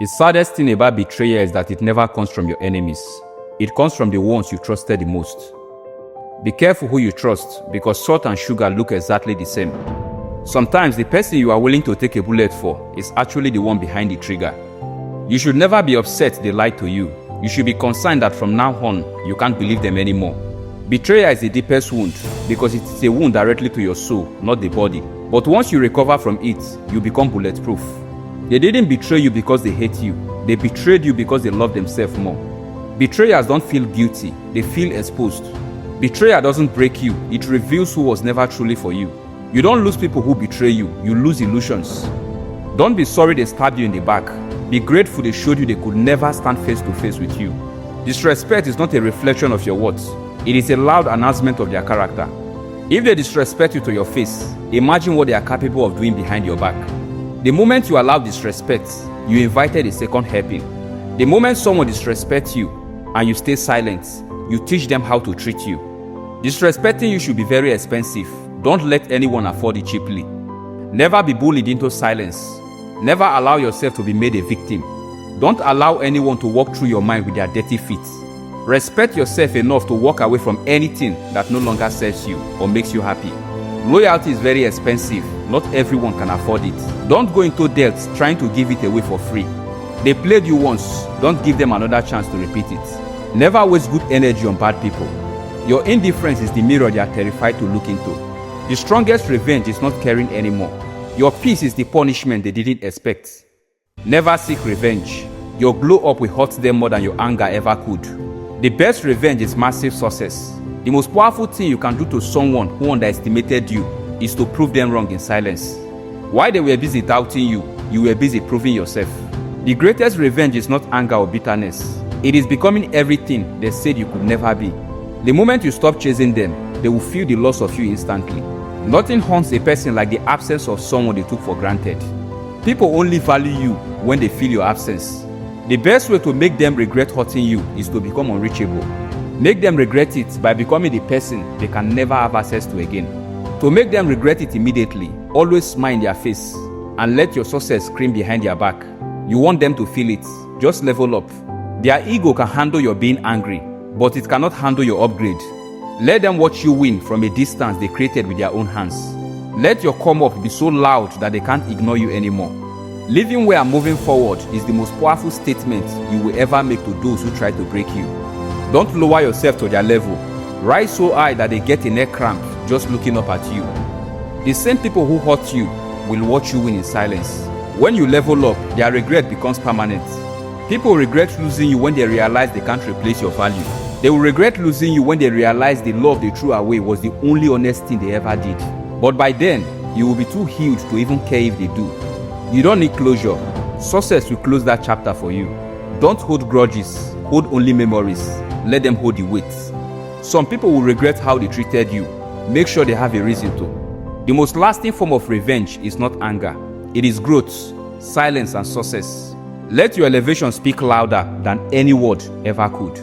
The saddest thing about betrayal is that it never comes from your enemies. It comes from the ones you trusted the most. Be careful who you trust, because salt and sugar look exactly the same. Sometimes the person you are willing to take a bullet for is actually the one behind the trigger. You should never be upset they lied to you. You should be concerned that from now on, you can't believe them anymore. Betrayal is the deepest wound because it is a wound directly to your soul, not the body. But once you recover from it, you become bulletproof. They didn't betray you because they hate you. They betrayed you because they love themselves more. Betrayers don't feel guilty, they feel exposed. Betrayal doesn't break you, it reveals who was never truly for you. You don't lose people who betray you, you lose illusions. Don't be sorry they stabbed you in the back. Be grateful they showed you they could never stand face to face with you. Disrespect is not a reflection of your words. It is a loud announcement of their character. If they disrespect you to your face, imagine what they are capable of doing behind your back. The moment you allow disrespect, you invited a second helping. The moment someone disrespects you and you stay silent, you teach them how to treat you. Disrespecting you should be very expensive. Don't let anyone afford it cheaply. Never be bullied into silence. Never allow yourself to be made a victim. Don't allow anyone to walk through your mind with their dirty feet. Respect yourself enough to walk away from anything that no longer serves you or makes you happy. Loyalty is very expensive. Not everyone can afford it. Don't go into debt trying to give it away for free. They played you once. Don't give them another chance to repeat it. Never waste good energy on bad people. Your indifference is the mirror they are terrified to look into. The strongest revenge is not caring anymore. Your peace is the punishment they didn't expect. Never seek revenge. Your glow up will hurt them more than your anger ever could. The best revenge is massive success. The most powerful thing you can do to someone who underestimated you is to prove them wrong in silence. While they were busy doubting you, you were busy proving yourself. The greatest revenge is not anger or bitterness. It is becoming everything they said you could never be. The moment you stop chasing them, they will feel the loss of you instantly. Nothing haunts a person like the absence of someone they took for granted. People only value you when they feel your absence. The best way to make them regret hurting you is to become unreachable. Make them regret it by becoming the person they can never have access to again. To make them regret it immediately, always smile in their face and let your success scream behind their back. You want them to feel it. Just level up. Their ego can handle your being angry, but it cannot handle your upgrade. Let them watch you win from a distance they created with their own hands. Let your come up be so loud that they can't ignore you anymore. Living well and moving forward is the most powerful statement you will ever make to those who try to break you. Don't lower yourself to their level. Rise so high that they get a neck cramp just looking up at you. The same people who hurt you will watch you win in silence. When you level up, their regret becomes permanent. People regret losing you when they realize they can't replace your value. They will regret losing you when they realize the love they threw away was the only honest thing they ever did. But by then, you will be too healed to even care if they do. You don't need closure. Success will close that chapter for you. Don't hold grudges. Hold only memories. Let them hold the weight. Some people will regret how they treated you. Make sure they have a reason to. The most lasting form of revenge is not anger. It is growth, silence, and success. Let your elevation speak louder than any word ever could.